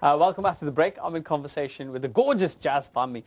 Welcome after the break. I'm in conversation with the gorgeous Jaz Dhami.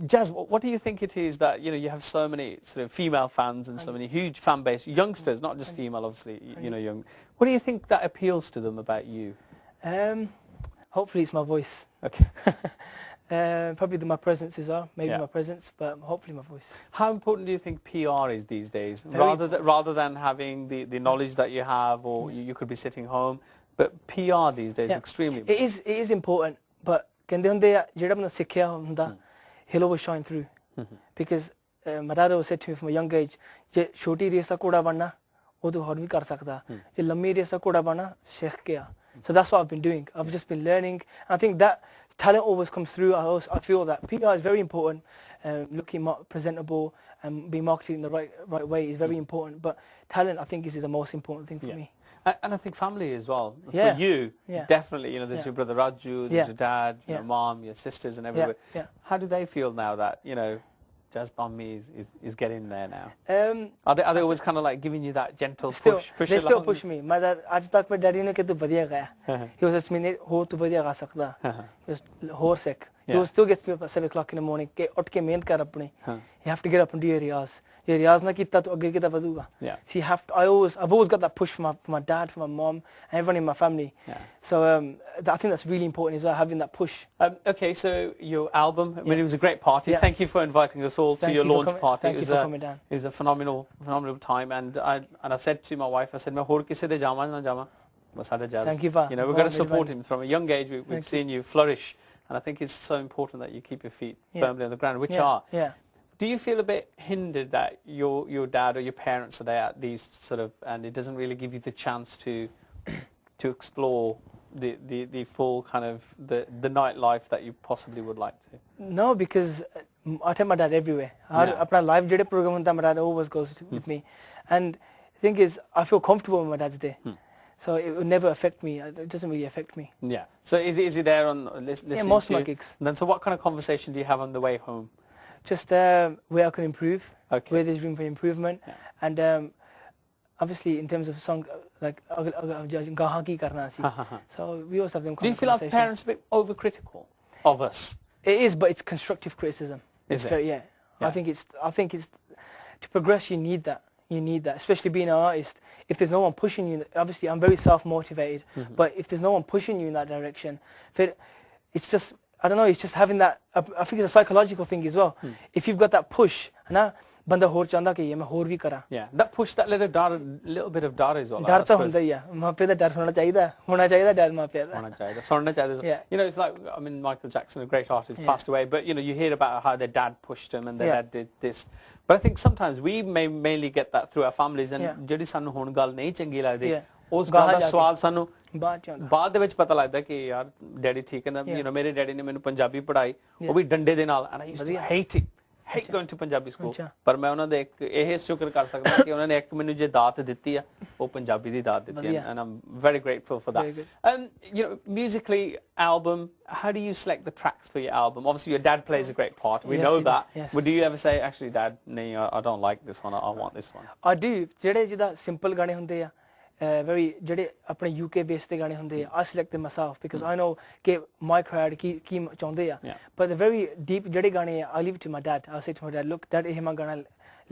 Jaz, what do you think it is that, you have so many sort of female fans and so many huge fan base, youngsters, not just female, obviously, young. What do you think that appeals to them about you? Hopefully it's my voice. Okay. Probably my presence as well, maybe my presence, but hopefully my voice. How important do you think PR is these days? Rather than having the knowledge that you have, or you could be sitting home, but PR these days is extremely important. It is important, but ਕਹਿੰਦੇ ਹੁੰਦੇ ਆ ਜਿਹੜਾ ਬੰਦਾ ਸਿੱਖਿਆ ਹੁੰਦਾ he'll always shine through. Because my dad always said to me from a young age, ਜੇ ਛੋਟੀ race ਦਾ ਘੋੜਾ ਬਣਨਾ ਉਹ ਤੂੰ ਹੋਰ ਵੀ ਕਰ ਸਕਦਾ, ਜੇ ਲੰਮੀ ਰੇਸ ਦਾ ਘੋੜਾ ਬਣਨਾ ਸਿੱਖ ਕੇ ਆ. So that's what I've been doing. I've just been learning. And I think that talent always comes through. I feel that PR is very important. Looking presentable and being marketed in the right way is very important. But talent, I think, is the most important thing for me. And I think family as well. For you, definitely. There's your brother Raju, there's your dad, your mom, your sisters, and everybody. How do they feel now that Jaz Dhami is getting there now? Are they always kind of like giving you that gentle push? They still push me. My dad, आज तक मेरे daddy ने कहा तू बढ़िया गाया. He was just me हो तू बढ़िया गा सकता. He was horsick. He still gets me up at 7 o'clock in the morning. के उठ के मेहनत कर अपनी. You have to get up and do your riyaz. ये रियाज ना कितना तो आगे कितना बढ़ूगा. So you have to. I've always got that push from my dad, from my mom, and everyone in my family. So I think that's really important as well, having that push. Okay, so your album, I mean, it was a great party. Thank you for inviting us all to your launch party. Thank you for coming down. It was a phenomenal time, and I said to my wife, I said, मैं और किसी दे जामा ना जामा, बस साढ़े Jaz. Thank you, we're going to support him from a young age. We've seen you flourish, and I think it's so important that you keep your feet firmly on the ground, which are. Do you feel a bit hindered that your dad or your parents are there at these sort of, and it doesn't really give you the chance to explore the full kind of the nightlife that you possibly would like to? No, because I take my dad everywhere. Apna live jade program hunda, my dad always goes with me, and the thing is, I feel comfortable when my dad's there. So it would never affect me. It doesn't really affect me. Yeah. So is he there on listening? Yeah, most of my gigs. And then, so what kind of conversation do you have on the way home? Just where I can improve, where there's room for improvement, and obviously in terms of song, like gaha ki karna si. So we also have them. Do you feel our parents a bit overcritical of us? It is, but it's constructive criticism. Is it? Very, I think it's to progress. You need that. You need that, especially being an artist. If there's no one pushing you, obviously I'm very self-motivated, but if there's no one pushing you in that direction, it's just. I don't know, it's just having that, I think it's a psychological thing as well. If you've got that push, banda hor chanda ki main hor bhi kara. Yeah, that push, that little bit of dar as well. Dar to hunda hi hai. Maa pe da dar hona chahiye dar maa pe da. Hona chahiye. It's like, I mean, Michael Jackson, a great artist, passed away, but you hear about how their dad pushed him and their dad did this. But I think sometimes we may mainly get that through our families, and jehdi sanu hon gal nahi changi lagdi, ਉਸ ਗੱਲ ਦਾ ਸਵਾਲ ਸਾਨੂੰ ਬਾਅਦ ਦੇ ਵਿੱਚ ਪਤਾ ਲੱਗਦਾ ਕਿ ਯਾਰ ਡੈਡੀ ਠੀਕ ਹੈ ਨਾ ਮੇਰੇ ਡੈਡੀ ਨੇ ਮੈਨੂੰ ਪੰਜਾਬੀ ਪੜ੍ਹਾਈ ਉਹ ਵੀ ਡੰਡੇ ਦੇ ਨਾਲ and I used to hate going to Punjabi school ਪਰ ਮੈਂ ਉਹਨਾਂ ਦੇ ਇੱਕ ਇਹ ਸ਼ੁਕਰ ਕਰ ਸਕਦਾ ਕਿ ਉਹਨਾਂ ਨੇ ਇੱਕ ਮੈਨੂੰ ਜੇ ਦਾਤ ਦਿੱਤੀ ਆ ਉਹ ਪੰਜਾਬੀ ਦੀ ਦਾਤ ਦਿੱਤੀ ਹੈ and I'm very grateful for that. Musically, album, how do you select the tracks for your album? Obviously your dad plays a great part, we know that, but do you ever say actually dad I don't like this one, I want this one? I do. ਜਿਹੜੇ ਜਿਹਦਾ simple ਗਾਣੇ ਹੁੰਦੇ ਆ very ਜਿਹੜੇ ਆਪਣੇ UK based ਤੇ ਗਾਣੇ ਹੁੰਦੇ ਆ I select them myself because I know ਕਿ my crowd ਕੀ ਚਾਹੁੰਦੇ ਆ but the very deep ਜਿਹੜੇ ਗਾਣੇ ਆ I leave it to my dad. I'll say to my dad, look dad ਇਹ ਮੈਂ ਗਾਣਾ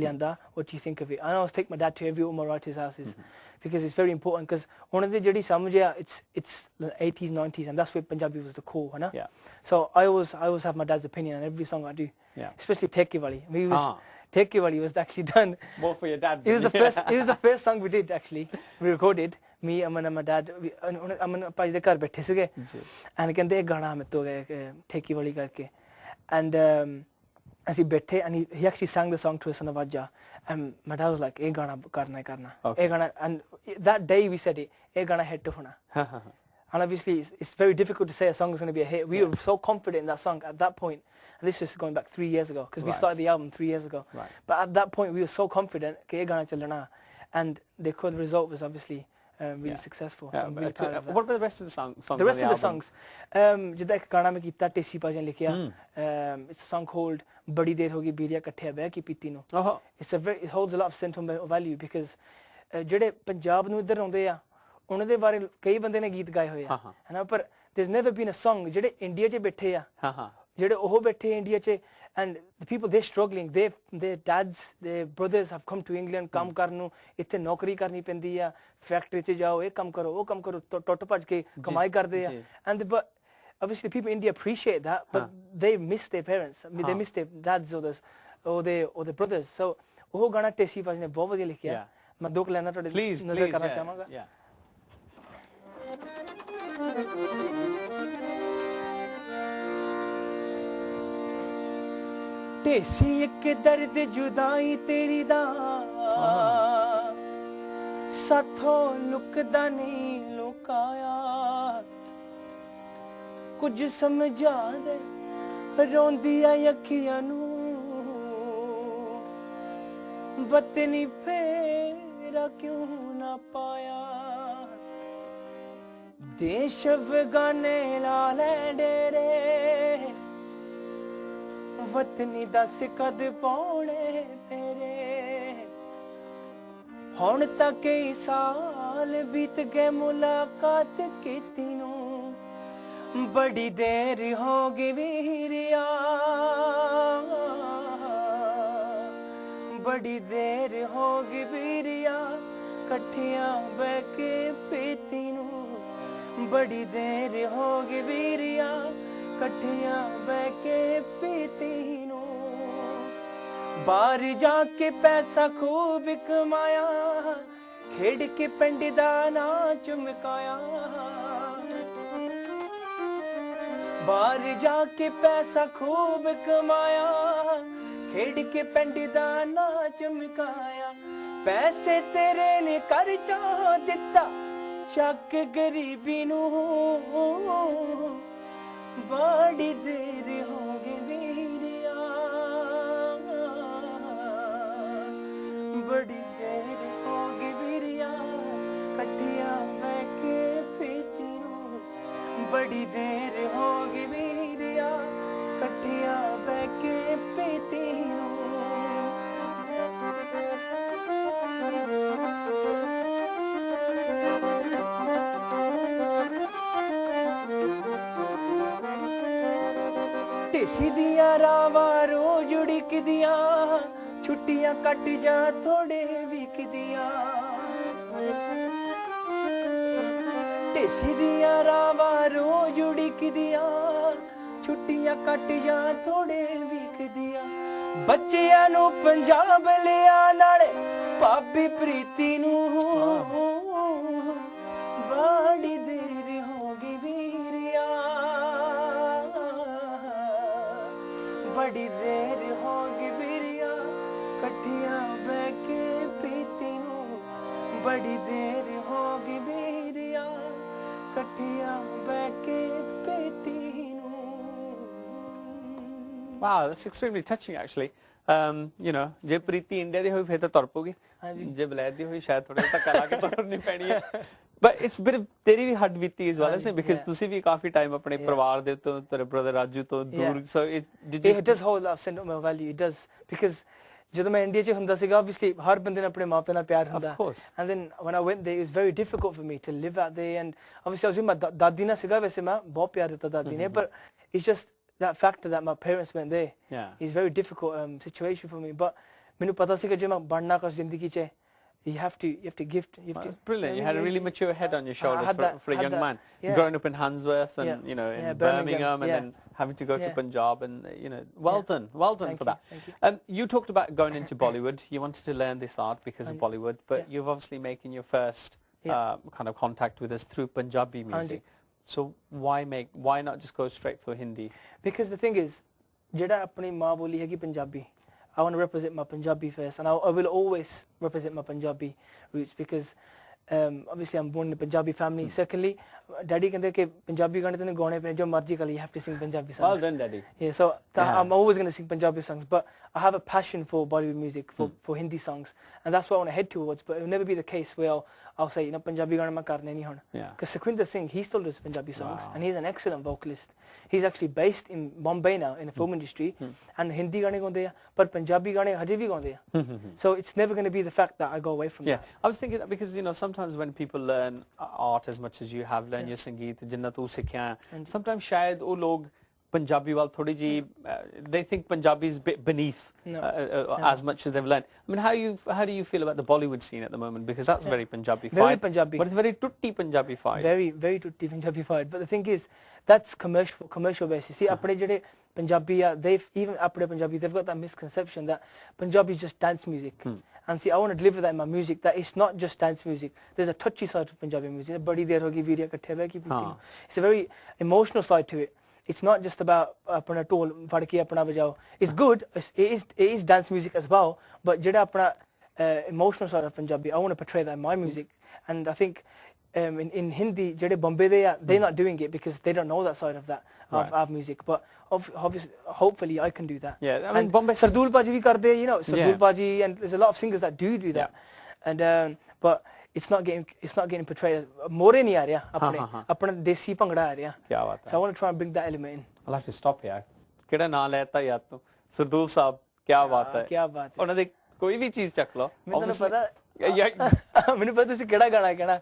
ਲਿਆਂਦਾ, what do you think of it? I always take my dad to every all my writers' houses because it's very important because ਉਹਨਾਂ ਦੀ ਜਿਹੜੀ ਸਮਝ ਆ it's the 80s 90s and that's where Punjabi was the core, ਹਨਾ? So I always have my dad's opinion on every song I do, especially Theke Wali. Theke Wali was actually done. More for your dad. It was the first song we did actually. We recorded. Me, Aman and my dad. Aman पास दे कर बैठे सीगे. And कहते एक गाना हमें तो गए Theke Wali करके. And as he बैठे and he actually sang the song to us on the Vajja. And my dad was like, एक गाना करना. एक गाना, and that day we said it. एक गाना hit to होना. And obviously it's very difficult to say a song is going to be a hit. We were so confident in that song at that point. And this is going back 3 years ago because we started the album 3 years ago. But at that point we were so confident कि ये गाना चलना, and the result was obviously really successful. So I'm really proud of that. What about the rest of the songs? The rest of the songs, जिदा एक गाना में कितना टेसी पाजन लिखिया. It's a song called बड़ी देर होगी बीरिया कट्ठे बह की पीती no. It holds a lot of sentimental value because ਜਿਹੜੇ ਪੰਜਾਬ ਨੂੰ ਇੱਧਰ ਆਉਂਦੇ ਆ ਉਹਨਾਂ ਦੇ ਬਾਰੇ ਕਈ ਬੰਦੇ ਨੇ ਗੀਤ ਗਾਏ ਹੋਏ ਆ ਹਨਾ ਪਰ there's never been a song ਜਿਹੜੇ ਇੰਡੀਆ 'ਚ ਬੈਠੇ ਆ ਜਿਹੜੇ ਉਹ ਬੈਠੇ ਇੰਡੀਆ 'ਚ and the people they're struggling their dads their brothers have come to England ਕੰਮ ਕਰਨ ਨੂੰ ਇੱਥੇ ਨੌਕਰੀ ਕਰਨੀ ਪੈਂਦੀ ਆ ਫੈਕਟਰੀ 'ਚ ਜਾਓ ਇਹ ਕੰਮ ਕਰੋ ਉਹ ਕੰਮ ਕਰੋ ਟੁੱਟ ਭੱਜ ਕੇ ਕਮਾਈ ਕਰਦੇ ਆ and but obviously people in India appreciate that but they miss their parents they miss their dads or their brothers so ਉਹ ਗਾਣਾ ਟੇਸੀ ਭਾਜੀ ਨੇ ਬਹੁਤ ਵਧੀਆ ਲਿਖਿਆ ਮੈਂ ਦੋ ਲਾਈਨਾਂ ਤੁਹਾਡੇ ਨਜ਼ਰ ਕਰਨਾ ਚਾਹਾਂਗਾ ਢੇਸੀ ਇੱਕ ਦਰਦ ਜੁਦਾਈ ਤੇਰੀ ਦਾ ਸਾਥੋਂ ਲੁਕਦਾ ਨਹੀਂ ਲੁਕਾਇਆ ਕੁਝ ਸਮਝਾ ਦੇ ਰੋਂਦੀਆਂ ਅੱਖੀਆਂ ਨੂੰ ਵਤਨੀ ਫੇਰਾ ਕਿਉਂ ਨਾ ਪਾਇਆ ਦੇਸ਼ ਅਫਗਾਨੇ ਲਾ ਲੈ ਡੇਰੇ ਵਤਨੀ ਦੱਸ ਕਦ ਪਾਉਣੇ ਫੇਰੇ ਹੁਣ ਤਾਂ ਕਈ ਸਾਲ ਬੀਤ ਗਏ ਮੁਲਾਕਾਤ ਕੀਤੀ ਨੂੰ ਬੜੀ ਦੇਰ ਹੋ ਗਈ ਵੀਰਿਆ ਬੜੀ ਦੇਰ ਹੋ ਗਈ ਵੀਰਿਆ ਇਕੱਠਿਆਂ ਬਹਿ ਕੇ ਪੀਤੀ ਨੂੰ ਬੜੀ ਦੇਰ ਹੋ ਗਈ ਵੀਰਿਆ ਇਕੱਠਿਆਂ ਬਹਿ ਕੇ ਪੀਤੀ ਨੂੰ ਬਾਹਰ ਜਾ ਕੇ ਪੈਸਾ ਖੂਬ ਕਮਾਇਆ ਖੇਡ ਕੇ ਪਿੰਡ ਦਾ ਨਾਂ ਚਮਕਾਇਆ ਬਾਹਰ ਜਾ ਕੇ ਪੈਸਾ ਖੂਬ ਕਮਾਇਆ ਖੇਡ ਕੇ ਪਿੰਡ ਦਾ ਨਾਂ ਚਮਕਾਇਆ ਪੈਸੇ ਤੇਰੇ ਨੇ ਕਰਜ਼ਾ ਦਿੱਤਾ ਚੱਕ ਗਰੀਬੀ ਨੂੰ ਬੜੀ ਦੇਰ ਹੋ ਗਈ ਵੀਰਿਆ ਬੜੀ ਦੇਰ ਹੋ ਗਈ ਵੀਰਿਆ ਇਕੱਠਿਆਂ ਬਹਿ ਕੇ ਪੀਤੀ ਨੂੰ ਬੜੀ ਦੇਰ ਹੋ ਗਈ ਵੀਰਿਆ ਇਕੱਠਿਆਂ ਬਹਿ ਕੇ ਪੀਤੀ ਨੂੰ ਢੇਸੀ ਦੀਆਂ ਰਾਵਾਂ ਰੋਜ਼ ਉਡੀਕਦੀਆਂ ਛੁੱਟੀਆਂ ਕੱਟ ਜਾ ਥੋੜੇ ਵੀਕਦੀਆਂ ਢੇਸੀ ਦੀਆਂ ਰਾਵਾਂ ਰੋਜ਼ ਉਡੀਕਦੀਆਂ ਛੁੱਟੀਆਂ ਕੱਟ ਜਾ ਥੋੜੇ ਵੀਕਦੀਆਂ ਬੱਚਿਆਂ ਨੂੰ ਪੰਜਾਬ ਲਿਆ ਨਾਲੇ ਭਾਬੀ ਪ੍ਰੀਤੀ ਨੂੰ ਬੜੀ ਦੇਰ ਹੋ ਗਈ ਵੀਰਿਆ ਬੜੀ ਦੇਰ ਹੋ ਗਈ ਵੀਰਿਆ ਇਕੱਠਿਆਂ ਬਹਿ ਕੇ ਪੀਤੀ ਨੂੰ ਬੜੀ ਦੇਰ ਹੋ ਗਈ ਵੀਰਿਆ ਇਕੱਠਿਆਂ ਬਹਿ ਕੇ ਪੀਤੀ ਨੂੰ Wow, that's extremely touching actually. You know, ਜੇ ਪ੍ਰੀਤੀ ਇੰਡੀਆ ਦੀ ਹੋਈ ਫਿਰ ਤਾਂ ਤੁਰ ਪਊਗੀ ਜੇ ਬਲੈਦ ਦੀ ਹੋਈ ਸ਼ਾਇਦ ਥੋੜਾ ਧੱਕਾ ਲਾ ਕੇ ਤੁਰਨੀ ਪੈਣੀ ਹੈ but it's bit of ਤੇਰੀ ਵੀ ਹੱਡ ਬੀਤੀ as well isn't it because ਤੁਸੀਂ ਵੀ ਕਾਫੀ ਟਾਈਮ ਆਪਣੇ ਪਰਿਵਾਰ ਦੇ ਤੋਂ ਤੇਰੇ ਬ੍ਰਦਰ ਰਾਜੂ ਤੋਂ ਦੂਰ so it does hold a sentimental value it does because ਜਦੋਂ ਮੈਂ ਇੰਡੀਆ 'ਚ ਹੁੰਦਾ ਸੀਗਾ obviously ਹਰ ਬੰਦੇ ਨਾਲ ਆਪਣੇ ਮਾਪਿਆਂ ਨਾਲ ਪਿਆਰ ਹੁੰਦਾ and then when I went there it was very difficult for me to live out there and obviously I was with my ਦਾਦੀ ਨਾਲ ਸੀਗਾ ਵੈਸੇ ਮੈਂ ਬਹੁਤ ਪਿਆਰ ਦਿੱਤਾ ਦਾਦੀ ਨੇ but it's just that factor that my parents went there is very difficult situation for me but ਮੈਨੂੰ ਪਤਾ ਸੀਗਾ ਜੇ ਮੈਂ ਬਣਨਾ ਕੁਝ ਜ਼ਿੰਦਗੀ 'ਚ you have to give it's brilliant you had a really mature head on your shoulders for a young man growing up in Handsworth and you know in Birmingham and then having to go to Punjab and you know well done for that you talked about going into Bollywood you wanted to learn this art because of Bollywood but you've obviously making your first kind of contact with us through Punjabi music so why not just go straight for Hindi because the thing is ਜਿਹੜਾ ਆਪਣੀ ਮਾਂ ਬੋਲੀ ਹੈਗੀ Punjabi I want to represent my Punjabi first and I will always represent my Punjabi roots because obviously I'm born in a Punjabi family secondly Daddy ਕਹਿੰਦੇ ਕਿ ਪੰਜਾਬੀ ਗਾਣੇ ਤੈਨੂੰ ਗਾਉਣੇ ਪੈਣੇ ਜੋ ਮਰਜ਼ੀ ਕਰ, you have to sing Punjabi songs. Well done, Daddy. Yeah, so I'm always going to sing Punjabi songs, but I have a passion for Bollywood music, for Hindi songs, and that's what I want to head towards. But it will never be the case where I'll say, you know, Punjabi gana main karne nahi hona. Because Sukhwinder Singh, he still does Punjabi songs, and he's an excellent vocalist. He's actually based in Bombay now in the film industry, and Hindi gane gaunde ya, but Punjabi gane haje bhi gaunde ya. So it's never going to be the fact that I go away from that. I was thinking that because, you know, sometimes when people learn art as much as you have learned your Sangeet, जिन्ना तू सीखा है, sometimes शायद वो लोग Punjabi वाल थोड़ी जी, they think Punjabi is beneath as much as they've learned. I mean, how do you feel about the Bollywood scene at the moment? Because that's very Punjabi-fied. Very Punjabi. But it's very tutti Punjabi-fied. Very, very tutti Punjabi-fied. But the thing is, that's commercial basis. See, apne jede Punjabi, even apne Punjabi, they've got that misconception that Punjabi is just dance music. And see, I want to deliver that in my music, that it's not just dance music. There's a touchy side to Punjabi music. Badi der hogi video kathe beh ki piti. It's a very emotional side to it. It's not just about apna tool phad ke apna bajao. It's good. It is dance music as well. But jeda apna emotional side of Punjabi, I want to portray that in my music. And I think in Hindi, jede Bombay they're not doing it because they don't know that side of that of music. But obviously, hopefully, I can do that. Yeah, I mean, Bombay. Sardul Paji bhi karde, you know, Sardul Paji, and there's a lot of singers that do that. And but it's not getting portrayed. More nahi aa raha apne desi bhangra aa raha. Kya baat hai. So I want to try and bring that element in. I'll have to stop here. Keda naam leta yaad to Sardul Saab, kya baat hai. Kya baat hai. ਉਹਨਾਂ ਦੇ ਕੋਈ ਵੀ ਚੀਜ਼ ਚੱਕ ਲਓ. ਮੈਨੂੰ ਪਤਾ ਤੁਸੀਂ ਕਿਹੜਾ ਗਾਣਾ ਕਹਿਣਾ.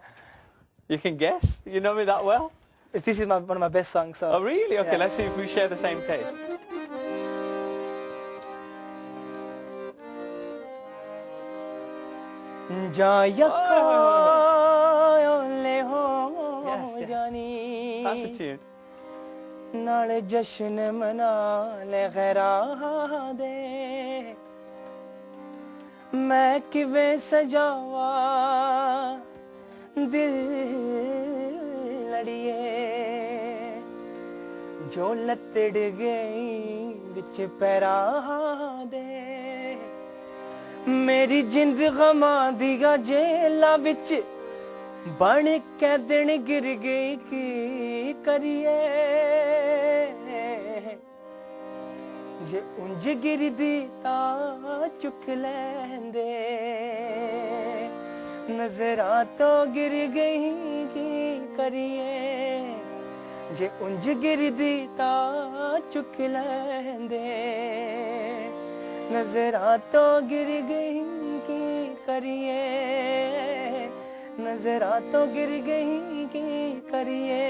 You can guess? You know me that well? This is one of my best songs. So. Oh really? Okay, let's see if we share the same taste. That's the tune. नाले जश्न मना ले गैरा दे मैं किवें सजावा दिल लड़िए जो लतड़ गई बिच पैरा दे मेरी जिंद गमा दिया जेला बिच बन के दिन गिर गई की करिए जे उंज गिरदी ता चुक लेंदे नजरा तो गिर गई की करिए जे उंज गिरदी ता चुक लेंदे नजरा तो गिर गई की करिए नजरा तो गिर गई की करिए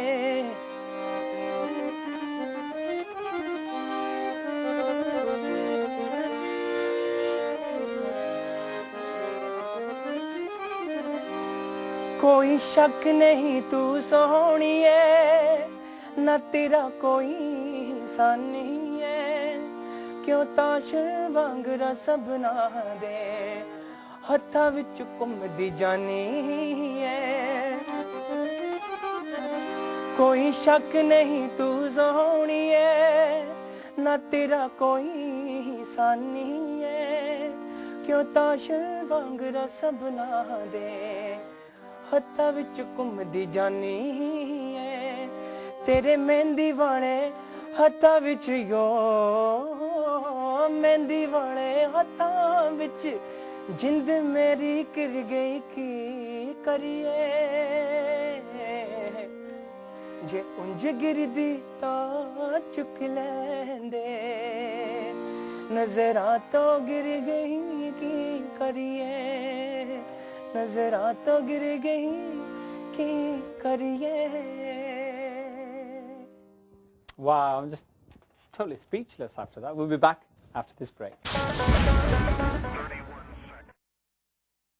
कोई शक नहीं तू सोहनी है ना तेरा कोई इंसान नहीं है क्यों ताश वांगरा सबना दे हत्था विच घुमदी जानी है कोई शक नहीं तू सोहनी है ना तेरा कोई इंसान नहीं है क्यों ताश वांगरा सबना दे हत्था विच घुमदी जानी है तेरे मेहंदी वाले हत्था विच यो मेहंदी वाले हत्था विच जिंद मेरी गिर गई की करिए जे उंज गिरदी ता चुक लेंदे नजरा तो गिर गई की करिए नजरा तो गिर गई की करिए Wow, I'm just totally speechless after that. We'll be back after this break.